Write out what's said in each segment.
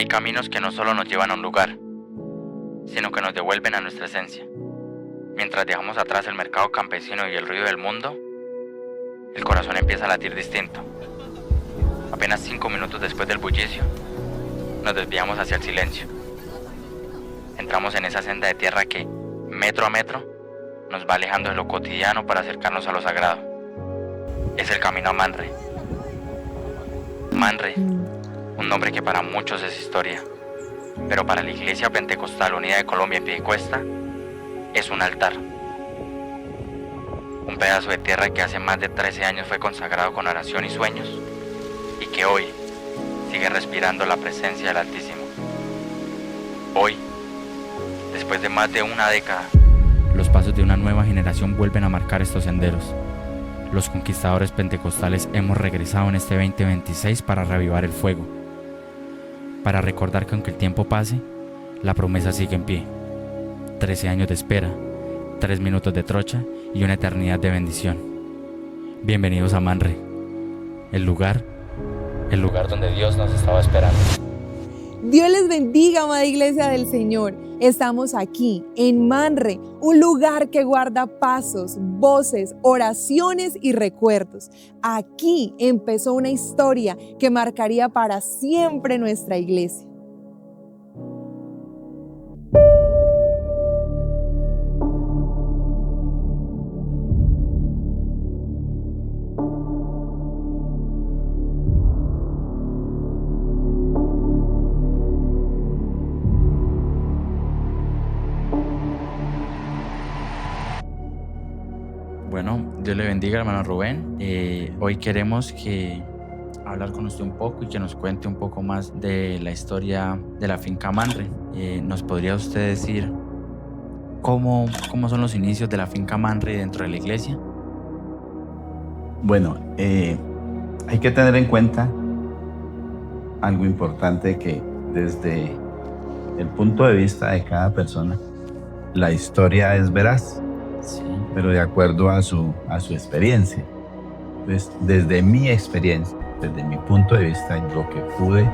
caminos que no solo nos llevan a un lugar, sino que nos devuelven a nuestra esencia. Mientras dejamos atrás el mercado campesino y el ruido del mundo, el corazón empieza a latir distinto. Apenas 5 minutos después del bullicio, nos desviamos hacia el silencio. Entramos en esa senda de tierra que, metro a metro, nos va alejando de lo cotidiano para acercarnos a lo sagrado. Es el camino a Manre. Manre, un nombre que para muchos es historia, pero para la Iglesia Pentecostal Unida de Colombia en Piedecuesta es un altar. Un pedazo de tierra que hace más de 13 años fue consagrado con oración y sueños y que hoy sigue respirando la presencia del Altísimo. Hoy, después de más de una década, los pasos de una nueva generación vuelven a marcar estos senderos. Los conquistadores pentecostales hemos regresado en este 2026 para reavivar el fuego, para recordar que aunque el tiempo pase, la promesa sigue en pie. 13 años de espera, 3 minutos de trocha y una eternidad de bendición. Bienvenidos a Manre, el lugar donde Dios nos estaba esperando. Dios les bendiga, amada Iglesia del Señor. Estamos aquí en Manre, un lugar que guarda pasos, voces, oraciones y recuerdos. Aquí empezó una historia que marcaría para siempre nuestra iglesia. Bueno, Dios le bendiga, hermano Rubén. Hoy queremos hablar con usted un poco y que nos cuente un poco más de la historia de la finca Manre. ¿Nos podría usted decir cómo son los inicios de la finca Manre dentro de la iglesia? Bueno, hay que tener en cuenta algo importante, que desde el punto de vista de cada persona, la historia es veraz. Sí. Pero de acuerdo a su experiencia. Entonces, desde mi experiencia, desde mi punto de vista, lo que pude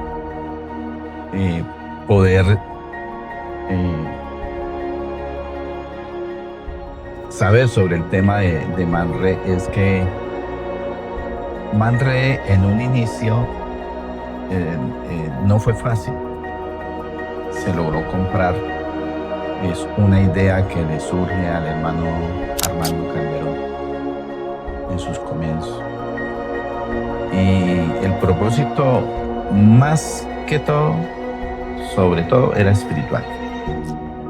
poder saber sobre el tema de Manre es que Manre en un inicio no fue fácil. Se logró comprar. Es una idea que le surge al hermano Armando Calderón en sus comienzos. Y el propósito, más que todo, sobre todo, era espiritual.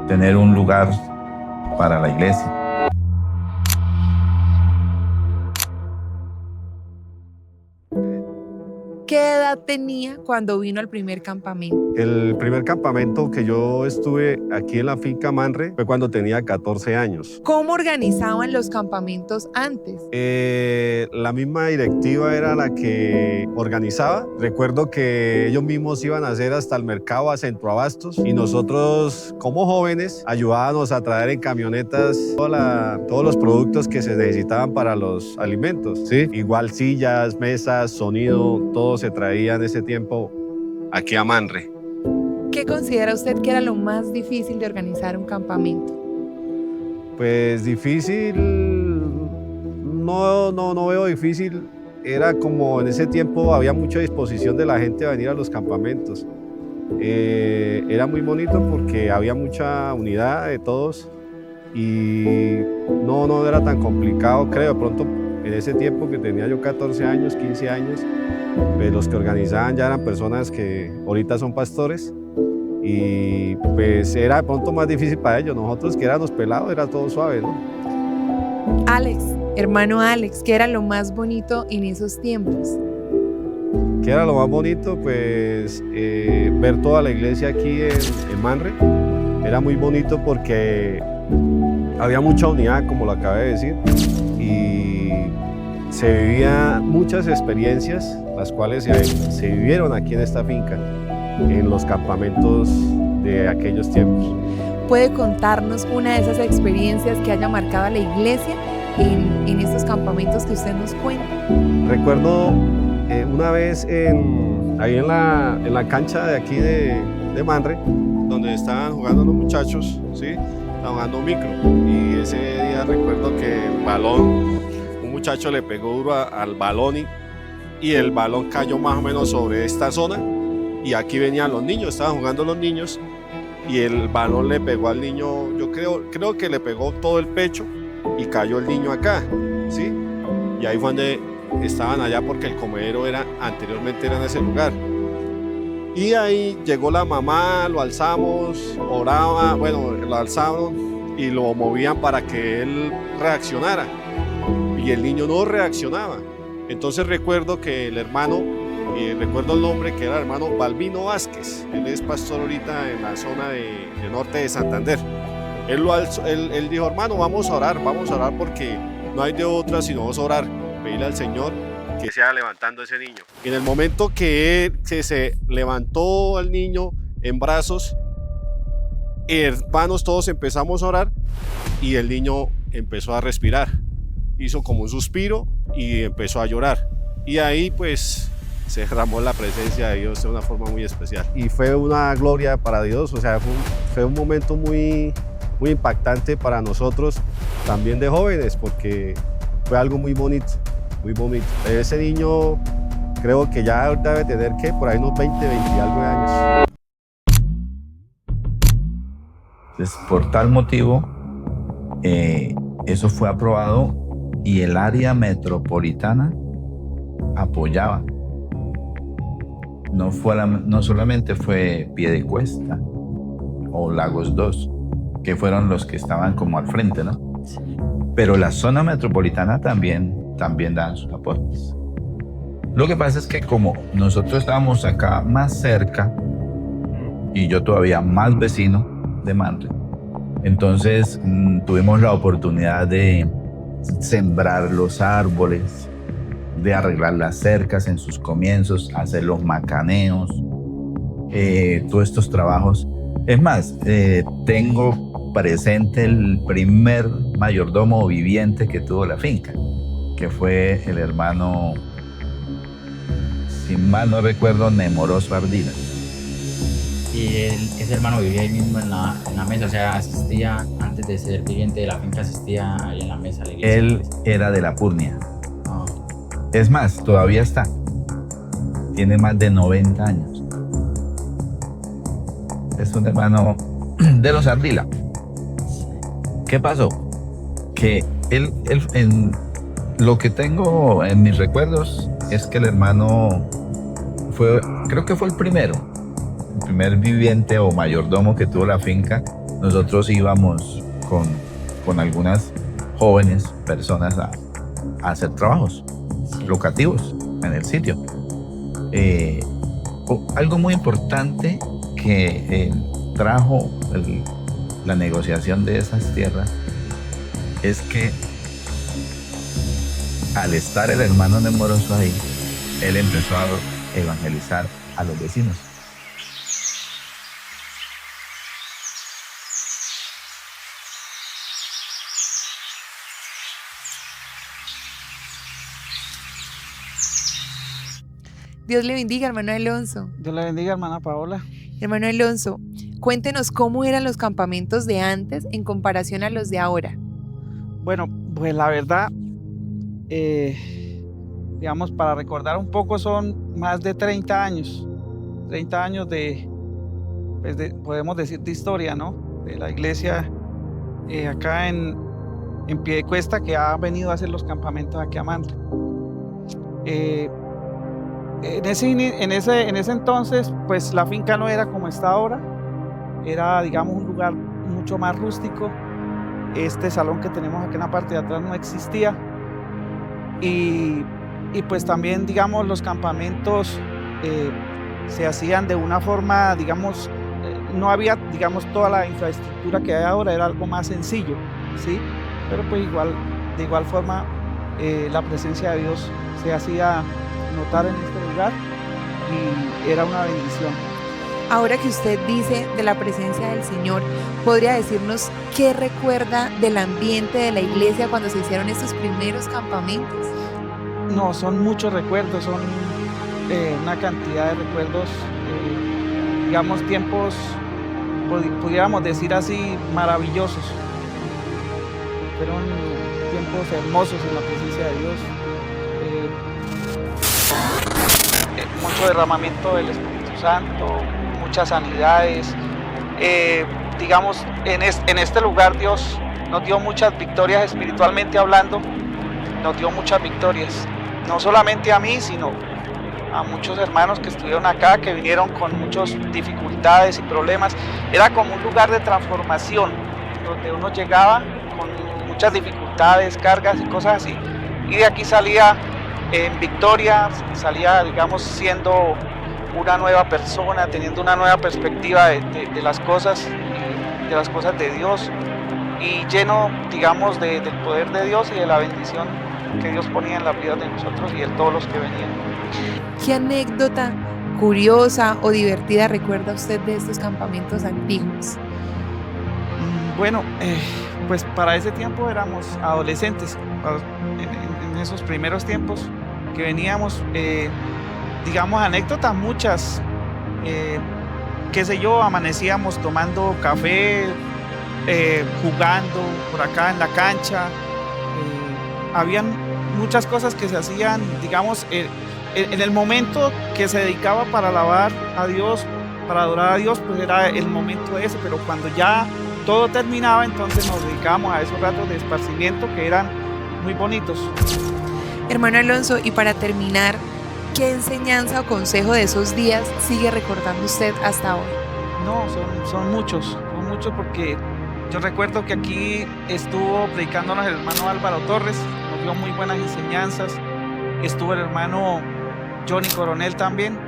Tener un lugar para la iglesia. ¿Qué edad tenía cuando vino al primer campamento? El primer campamento que yo estuve aquí en la finca Manre fue cuando tenía 14 años. ¿Cómo organizaban los campamentos antes? La misma directiva era la que organizaba. Recuerdo que ellos mismos iban a hacer hasta el mercado a Centroabastos y nosotros como jóvenes ayudábamos a traer en camionetas todos los productos que se necesitaban para los alimentos, ¿sí? Igual sillas, mesas, sonido, todo se traía en ese tiempo aquí a Manre. ¿Qué considera usted que era lo más difícil de organizar un campamento? Pues difícil, no veo difícil. Era como en ese tiempo había mucha disposición de la gente a venir a los campamentos. Era muy bonito porque había mucha unidad de todos y no era tan complicado, creo. De pronto en ese tiempo que tenía yo 14 años, 15 años, pues los que organizaban ya eran personas que ahorita son pastores y pues era de pronto más difícil para ellos. Nosotros que éramos pelados era todo suave, ¿no? Alex, hermano Alex, ¿qué era lo más bonito en esos tiempos? ¿Qué era lo más bonito? Pues ver toda la iglesia aquí en Manre. Era muy bonito porque había mucha unidad, como lo acabé de decir, y se vivían muchas experiencias, las cuales se vivieron aquí en esta finca, en los campamentos de aquellos tiempos. ¿Puede contarnos una de esas experiencias que haya marcado a la iglesia en estos campamentos que usted nos cuenta? Recuerdo una vez ahí en la cancha de aquí de Manre, donde estaban jugando los muchachos, ¿sí? Estaban jugando micro. Y ese día recuerdo que el balón, un muchacho le pegó duro al balón y el balón cayó más o menos sobre esta zona. Y aquí venían los niños, estaban jugando los niños y el balón le pegó al niño, yo creo que le pegó todo el pecho y cayó el niño acá, ¿sí? Y ahí fue donde estaban allá porque el comedero anteriormente era en ese lugar. Y ahí llegó la mamá, lo alzamos, oraba, bueno, lo alzaron y lo movían para que él reaccionara. Y el niño no reaccionaba. Entonces recuerdo que el hermano, y recuerdo el nombre, que era el hermano Balbino Vázquez. Él es pastor ahorita en la zona de norte de Santander. Él dijo, hermano, vamos a orar porque no hay de otra sino vamos a orar, pedirle al Señor que sea levantando ese niño. Y en el momento que se levantó el niño en brazos, hermanos, todos empezamos a orar y el niño empezó a respirar. Hizo como un suspiro y empezó a llorar. Y ahí pues se derramó la presencia de Dios de una forma muy especial. Y fue una gloria para Dios, o sea, fue un momento muy impactante para nosotros, también de jóvenes, porque fue algo muy bonito, muy bonito. Ese niño creo que ya debe tener que por ahí unos 20 y algo de años. Entonces, por tal motivo, eso fue aprobado y el área metropolitana apoyaba. No solamente fue Piedecuesta o Lagos 2, que fueron los que estaban como al frente, ¿no? Sí. Pero la zona metropolitana también dan sus aportes. Lo que pasa es que como nosotros estábamos acá más cerca y yo todavía más vecino de Manre, entonces tuvimos la oportunidad de sembrar los árboles, de arreglar las cercas en sus comienzos, hacer los macaneos, todos estos trabajos. Es más, tengo presente el primer mayordomo viviente que tuvo la finca, que fue el hermano, si mal no recuerdo, Nemoroso Ardila. Y ese hermano vivía ahí mismo en la mesa, o sea, asistía, antes de ser viviente de la finca, asistía ahí en la mesa a la iglesia. Él era de la Purnia. Es más, todavía está. Tiene más de 90 años. Es un hermano de los Ardila. ¿Qué pasó? Que él en lo que tengo en mis recuerdos es que el hermano creo que fue el primer viviente o mayordomo que tuvo la finca. Nosotros íbamos con algunas jóvenes personas a hacer trabajos locativos en el sitio. Algo muy importante que trajo la negociación de esas tierras es que al estar el hermano Nemoroso ahí, él empezó a evangelizar a los vecinos. Dios le bendiga, hermano Alonso. Dios le bendiga, hermana Paola. Hermano Alonso, cuéntenos cómo eran los campamentos de antes en comparación a los de ahora. Bueno, pues la verdad, digamos, para recordar un poco, son más de 30 años. 30 años podemos decir, de historia, ¿no? De la iglesia acá en Piedecuesta, que ha venido a hacer los campamentos aquí a Manre. En ese entonces, pues la finca no era como está ahora, era, digamos, un lugar mucho más rústico. Este salón que tenemos aquí en la parte de atrás no existía y pues también, digamos, los campamentos se hacían de una forma, digamos, no había, digamos, toda la infraestructura que hay ahora, era algo más sencillo, ¿sí? Pero pues de igual forma la presencia de Dios se hacía notar en este lugar y era una bendición. Ahora que usted dice de la presencia del Señor, ¿podría decirnos qué recuerda del ambiente de la iglesia cuando se hicieron estos primeros campamentos? No, son muchos recuerdos, son una cantidad de recuerdos digamos, tiempos, pudiéramos decir así, maravillosos. Fueron tiempos hermosos en la presencia de Dios. Mucho derramamiento del Espíritu Santo, muchas sanidades. Digamos, en este lugar Dios nos dio muchas victorias espiritualmente hablando, nos dio muchas victorias, no solamente a mí, sino a muchos hermanos que estuvieron acá, que vinieron con muchas dificultades y problemas. Era como un lugar de transformación, donde uno llegaba con muchas dificultades, cargas y cosas así, y de aquí salía en victoria, salía, digamos, siendo una nueva persona, teniendo una nueva perspectiva de las cosas, de las cosas de Dios, y lleno, digamos, del poder de Dios y de la bendición que Dios ponía en la vida de nosotros y de todos los que venían. ¿Qué anécdota curiosa o divertida recuerda usted de estos campamentos antiguos? Bueno, pues para ese tiempo éramos adolescentes, en esos primeros tiempos que veníamos, digamos, anécdotas muchas, qué sé yo, amanecíamos tomando café, jugando por acá en la cancha, habían muchas cosas que se hacían, digamos, en el momento que se dedicaba para alabar a Dios, para adorar a Dios, pues era el momento ese, pero cuando ya todo terminaba, entonces nos dedicábamos a esos ratos de esparcimiento que eran muy bonitos. Hermano Alonso, y para terminar, ¿qué enseñanza o consejo de esos días sigue recordando usted hasta hoy? No, son muchos porque yo recuerdo que aquí estuvo predicándonos el hermano Álvaro Torres, nos dio muy buenas enseñanzas. Estuvo el hermano Johnny Coronel también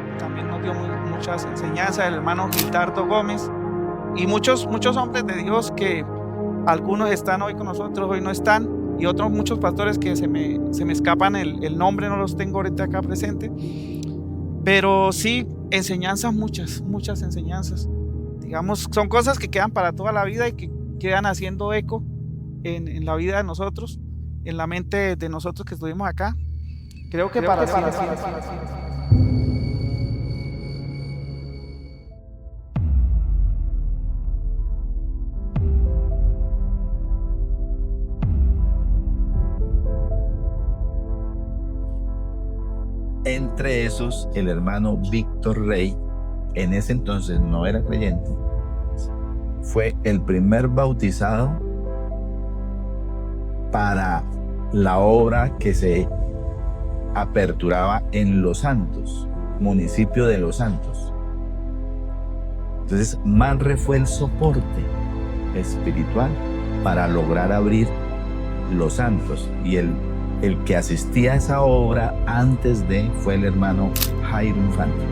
nos dio muchas enseñanzas, el hermano Gildardo Gómez y muchos hombres de Dios que algunos están hoy con nosotros, hoy no están, y otros muchos pastores que se me escapan el nombre, no los tengo ahorita acá presente, pero sí, enseñanzas, muchas enseñanzas. Digamos, son cosas que quedan para toda la vida y que quedan haciendo eco en la vida de nosotros, en la mente de nosotros que estuvimos acá. Creo que para siempre. Entre esos, el hermano Víctor Rey, en ese entonces no era creyente, fue el primer bautizado para la obra que se aperturaba en Los Santos, municipio de Los Santos. Entonces, Manre fue el soporte espiritual para lograr abrir Los Santos, y el que asistía a esa obra antes de fue el hermano Jairo Infante.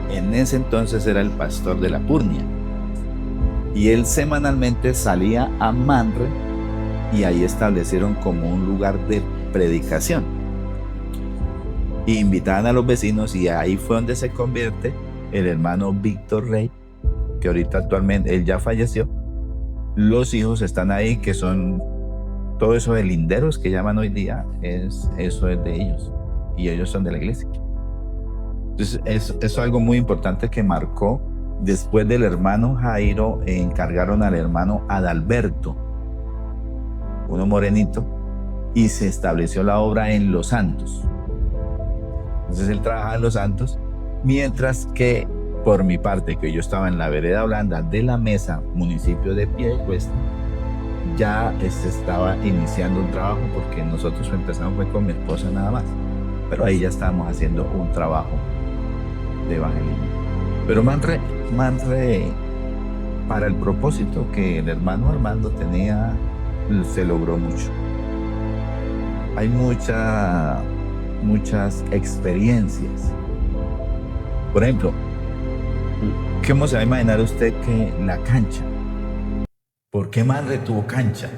En ese entonces era el pastor de la Purnia, y él semanalmente salía a Manre y ahí establecieron como un lugar de predicación. Y invitaban a los vecinos, y ahí fue donde se convierte el hermano Víctor Rey, que ahorita actualmente él ya falleció. Los hijos están ahí, que son todo eso de linderos que llaman hoy día, eso es de ellos, y ellos son de la iglesia. Entonces es algo muy importante que marcó. Después del hermano Jairo encargaron al hermano Adalberto, uno morenito, y se estableció la obra en Los Santos. Entonces él trabajaba en Los Santos, mientras que por mi parte, que yo estaba en la vereda Holanda de la Mesa, municipio de Piedecuesta, ya se estaba iniciando un trabajo, porque nosotros empezamos fue con mi esposa nada más, pero ahí ya estábamos haciendo un trabajo de evangelismo. Pero Manre, para el propósito que el hermano Armando tenía, se logró mucho. Hay muchas experiencias. Por ejemplo, ¿cómo se va a imaginar usted que la cancha? ¿Por qué Manre tuvo cancha?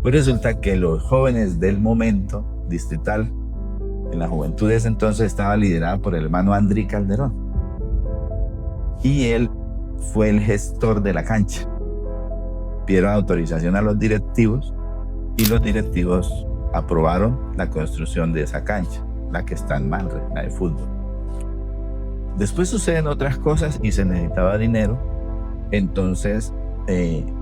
Pues resulta que los jóvenes del momento distrital, en la juventud de ese entonces, estaba liderada por el hermano André Calderón, y él fue el gestor de la cancha. Pidieron autorización a los directivos, y los directivos aprobaron la construcción de esa cancha, la que está en Manre, la de fútbol. Después suceden otras cosas y se necesitaba dinero. Entonces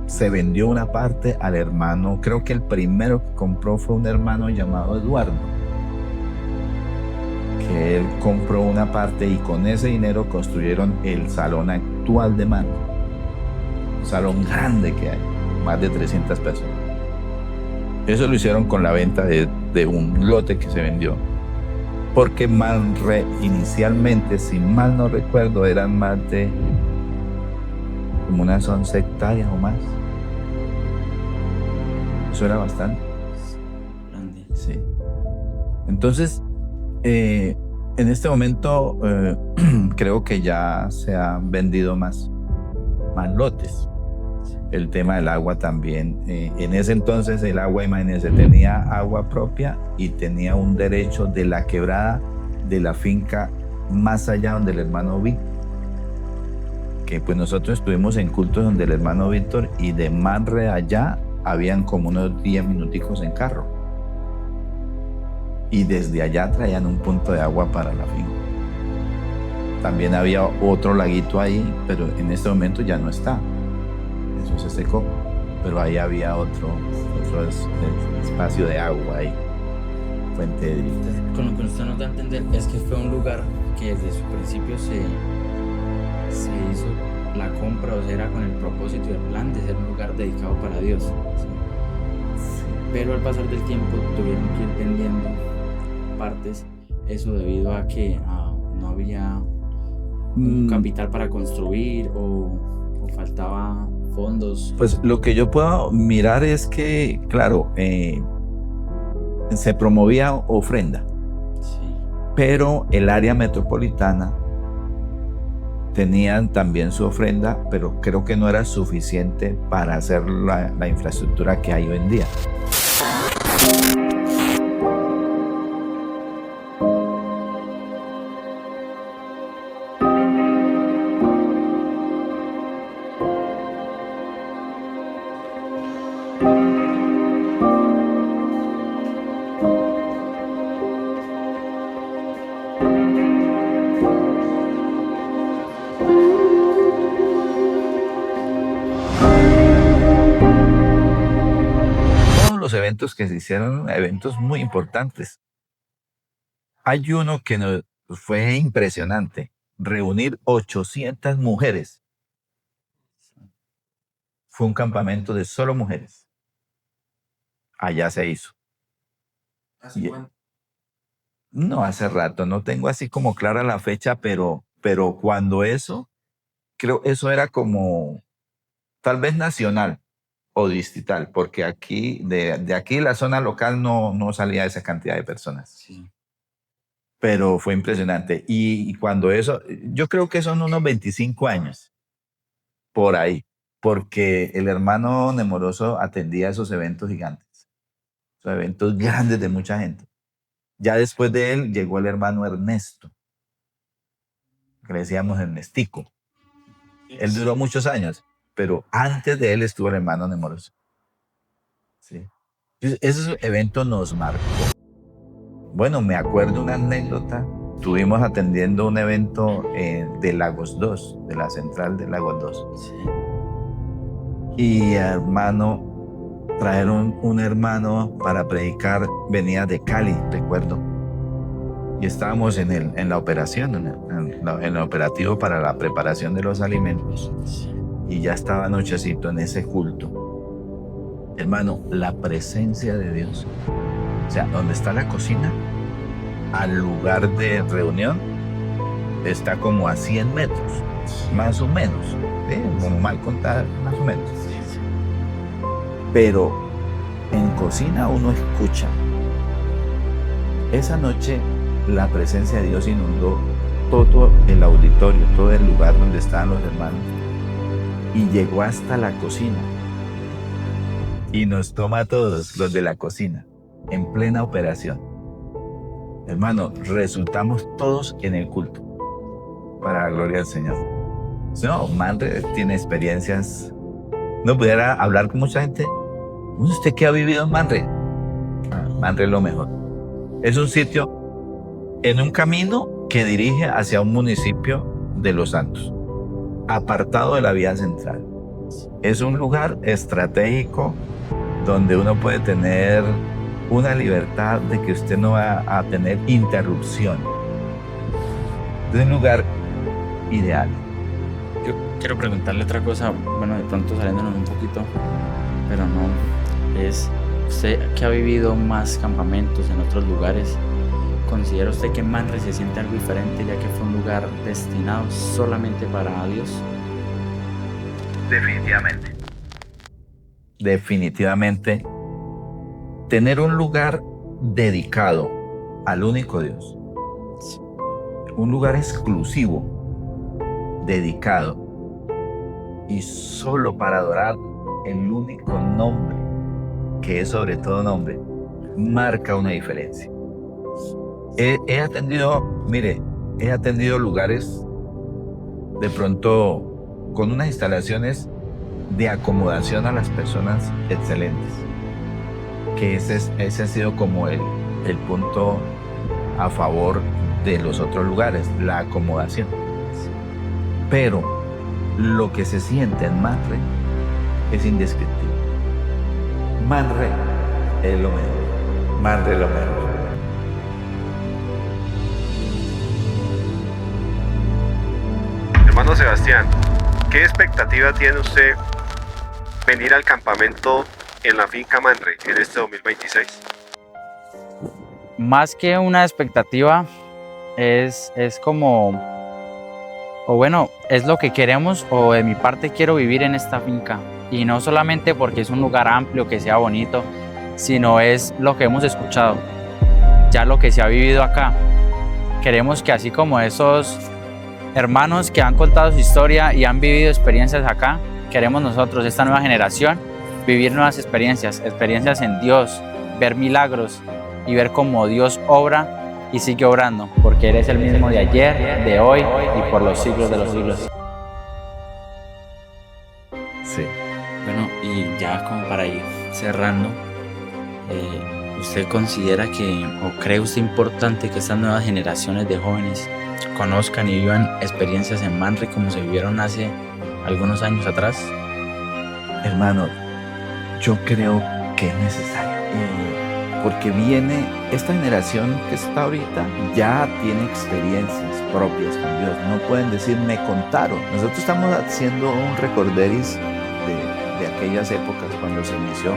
se vendió una parte al hermano. Creo que el primero que compró fue un hermano llamado Eduardo, que él compró una parte y con ese dinero construyeron el salón actual de Manre. Un salón grande que hay, más de 300 personas. Eso lo hicieron con la venta de un lote que se vendió. Porque Manre inicialmente, si mal no recuerdo, eran más de como unas 11 hectáreas o más. Eso era bastante. Grande. Sí. Entonces, en este momento creo que ya se han vendido más lotes. El tema del agua también. En ese entonces el agua, imagínense, tenía agua propia y tenía un derecho de la quebrada de la finca más allá donde el hermano Víctor. Que pues nosotros estuvimos en cultos donde el hermano Víctor, y de Manre allá habían como unos 10 minuticos en carro. Y desde allá traían un punto de agua para la finca. También había otro laguito ahí, pero en este momento ya no está. Eso se secó, pero ahí había otro espacio de agua ahí, fuente de vida. Con lo que usted nos da a entender es que fue un lugar que desde su principio se hizo la compra, o sea, era con el propósito y el plan de ser un lugar dedicado para Dios. ¿Sí? Pero al pasar del tiempo tuvieron que ir vendiendo partes, eso debido a que no había un capital para construir o faltaba fondos. Pues lo que yo puedo mirar es que, claro, se promovía ofrenda, Sí. pero el área metropolitana tenían también su ofrenda, pero creo que no era suficiente para hacer la infraestructura que hay hoy en día. Los eventos que se hicieron, eventos muy importantes. Hay uno que nos fue impresionante, reunir 800 mujeres. Fue un campamento de solo mujeres. Allá se hizo. ¿Hace cuánto? No, hace rato, no tengo así como clara la fecha, pero cuando eso, creo eso era como tal vez nacional o distrital, porque aquí, de aquí la zona local no salía esa cantidad de personas. Sí. Pero fue impresionante. Y cuando eso, yo creo que son unos 25 años, por ahí, porque el hermano Nemoroso atendía esos eventos gigantes, esos eventos grandes de mucha gente. Ya después de él llegó el hermano Ernesto, que le decíamos Ernestico. Él duró muchos años, pero antes de él estuvo el hermano Nemoroso. Sí. Entonces, ese evento nos marcó. Bueno, me acuerdo una anécdota. Estuvimos atendiendo un evento de Lagos 2, de la central de Lagos 2. Sí. Y hermano, trajeron un hermano para predicar, venía de Cali, recuerdo. Y estábamos en la operación, en el operativo para la preparación de los alimentos. Sí. Y ya estaba anochecito en ese culto. Hermano, la presencia de Dios. O sea, donde está la cocina, al lugar de reunión, está como a 100 metros, más o menos. ¿Sí? Como mal contar, más o menos. Pero en cocina uno escucha. Esa noche la presencia de Dios inundó todo el auditorio, todo el lugar donde estaban los hermanos, y llegó hasta la cocina. Y nos toma a todos los de la cocina, en plena operación. Hermano, resultamos todos en el culto, para la gloria del Señor. No, Manre tiene experiencias. No pudiera hablar con mucha gente. ¿Usted qué ha vivido en Manre? Manre es lo mejor. Es un sitio en un camino que dirige hacia un municipio de los santos, apartado de la vía central. Es un lugar estratégico donde uno puede tener una libertad de que usted no va a tener interrupción. Es un lugar ideal. Yo quiero preguntarle otra cosa, bueno, de pronto saliéndonos un poquito, pero no, es usted que ha vivido más campamentos en otros lugares, ¿considera usted que Manre se siente algo diferente ya que fue un lugar destinado solamente para Dios? Definitivamente. Definitivamente. Tener un lugar dedicado al único Dios. Un lugar exclusivo, dedicado y solo para adorar el único nombre, que es sobre todo nombre, marca una diferencia. He atendido lugares de pronto con unas instalaciones de acomodación a las personas excelentes, que ese ha sido como el punto a favor de los otros lugares, la acomodación. Pero lo que se siente en Manre es indescriptible. Manre es lo mejor. Manre es lo mejor. Hermano Sebastián, ¿qué expectativa tiene usted venir al campamento en la finca Manre en este 2026? Más que una expectativa, es como, o bueno, es lo que queremos, o de mi parte quiero vivir en esta finca. Y no solamente porque es un lugar amplio, que sea bonito, sino es lo que hemos escuchado, ya lo que se ha vivido acá. Queremos que así como esos hermanos que han contado su historia y han vivido experiencias acá, queremos nosotros, esta nueva generación, vivir nuevas experiencias en Dios, ver milagros y ver cómo Dios obra y sigue obrando, porque Él es el mismo de ayer, de hoy y por los siglos de los siglos. Sí. Bueno, y ya como para ir cerrando, ¿usted considera o cree usted importante que estas nuevas generaciones de jóvenes conozcan y vivan experiencias en Manre como se vivieron hace algunos años atrás? Hermano, yo creo que es necesario. Porque viene esta generación que está ahorita, ya tiene experiencias propias con Dios. No pueden decir, me contaron. Nosotros estamos haciendo un recorderis de aquellas épocas cuando se inició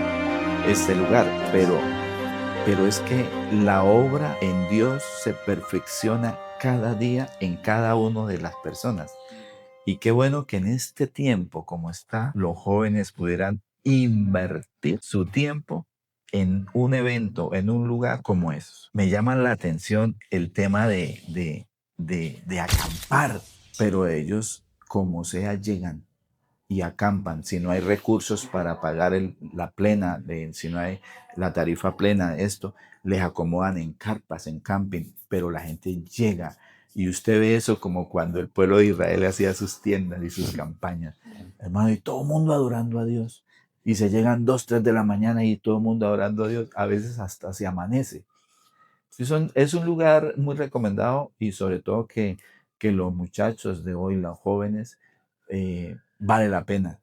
este lugar, pero es que la obra en Dios se perfecciona cada día en cada una de las personas. Y qué bueno que en este tiempo como está, los jóvenes pudieran invertir su tiempo en un evento, en un lugar como esos. Me llama la atención el tema de acampar, pero ellos como sea llegan y acampan. Si no hay recursos para pagar la plena, si no hay la tarifa plena, esto, les acomodan en carpas, en camping, pero la gente llega. Y usted ve eso como cuando el pueblo de Israel hacía sus tiendas y sus campañas. Hermano, y todo el mundo adorando a Dios. Y se llegan 2, 3 de la mañana y todo el mundo adorando a Dios. A veces hasta se amanece. Es un lugar muy recomendado y sobre todo que los muchachos de hoy, los jóvenes, vale la pena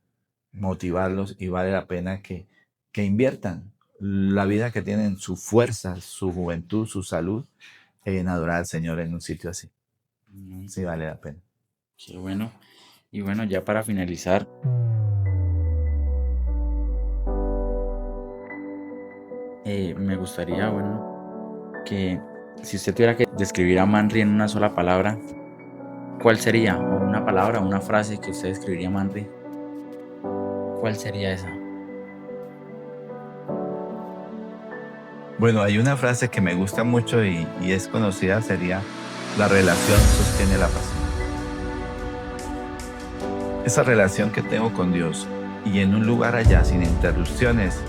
motivarlos y vale la pena que inviertan la vida que tienen, su fuerza, su juventud, su salud, en adorar al Señor en un sitio así. Sí, vale la pena. Qué bueno. Y bueno, ya para finalizar, me gustaría, que si usted tuviera que describir a Manre en una sola palabra, ¿cuál sería? O una palabra, una frase que usted describiría a Manre, ¿cuál sería esa? Bueno, hay una frase que me gusta mucho y es conocida, sería: la relación sostiene la pasión. Esa relación que tengo con Dios y en un lugar allá sin interrupciones,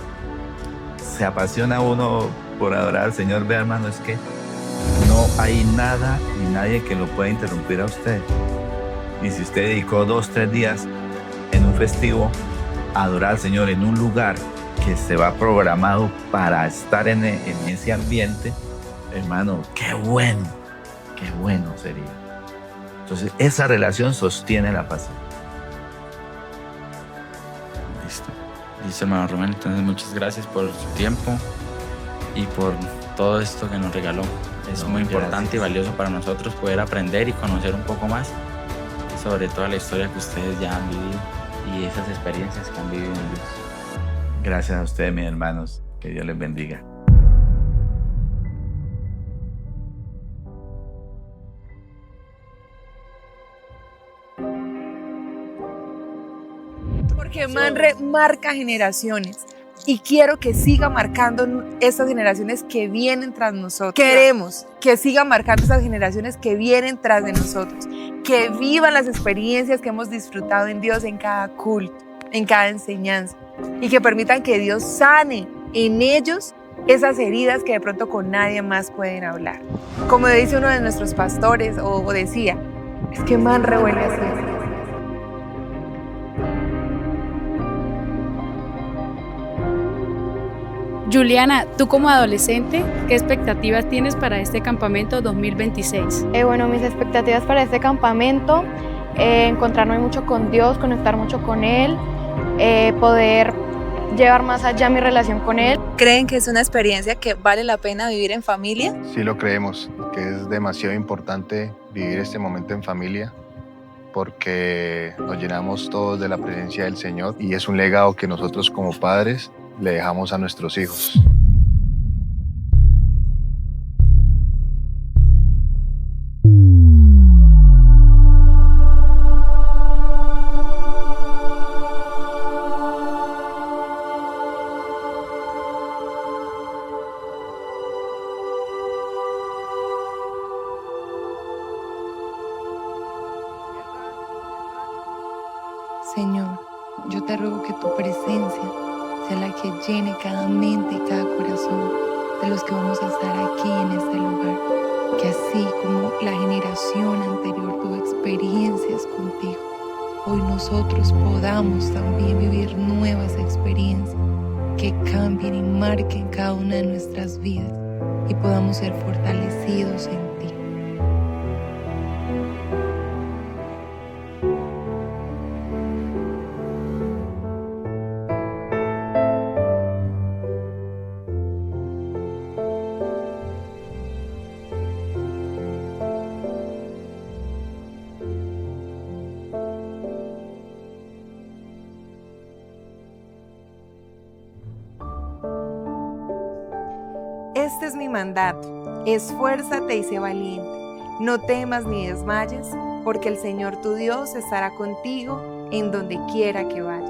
se apasiona uno por adorar al Señor. Vea, hermano, es que no hay nada ni nadie que lo pueda interrumpir a usted. Y si usted dedicó 2, 3 días en un festivo a adorar al Señor en un lugar que se va programado para estar en ese ambiente, hermano, qué bueno sería. Entonces, esa relación sostiene la paciencia. Listo. Listo, hermano Rubén. Entonces, muchas gracias por su tiempo y por todo esto que nos regaló. Es muy importante y valioso para nosotros poder aprender y conocer un poco más sobre toda la historia que ustedes ya han vivido y esas experiencias que han vivido en Dios. Gracias a ustedes, mis hermanos. Que Dios les bendiga. Porque Manre marca generaciones y quiero que siga marcando estas generaciones que vienen tras nosotros. Queremos que siga marcando estas generaciones que vienen tras de nosotros, que vivan las experiencias que hemos disfrutado en Dios en cada culto, en cada enseñanza, y que permitan que Dios sane en ellos esas heridas que de pronto con nadie más pueden hablar. Como dice uno de nuestros pastores, o decía, es que Manre huele así. Juliana, tú como adolescente, ¿qué expectativas tienes para este campamento 2026? Bueno, mis expectativas para este campamento, encontrarme mucho con Dios, conectar mucho con Él, poder llevar más allá mi relación con Él. ¿Creen que es una experiencia que vale la pena vivir en familia? Sí lo creemos, que es demasiado importante vivir este momento en familia porque nos llenamos todos de la presencia del Señor y es un legado que nosotros como padres le dejamos a nuestros hijos. Señor, yo te ruego que tu presencia sea la que llene cada mente y cada corazón de los que vamos a estar aquí en este lugar. Que así como la generación anterior tuvo experiencias contigo, hoy nosotros podamos también vivir nuevas experiencias que cambien y marquen cada una de nuestras vidas y podamos ser fortalecidos en ti. Este es mi mandato, esfuérzate y sé valiente, no temas ni desmayes, porque el Señor tu Dios estará contigo en donde quiera que vayas.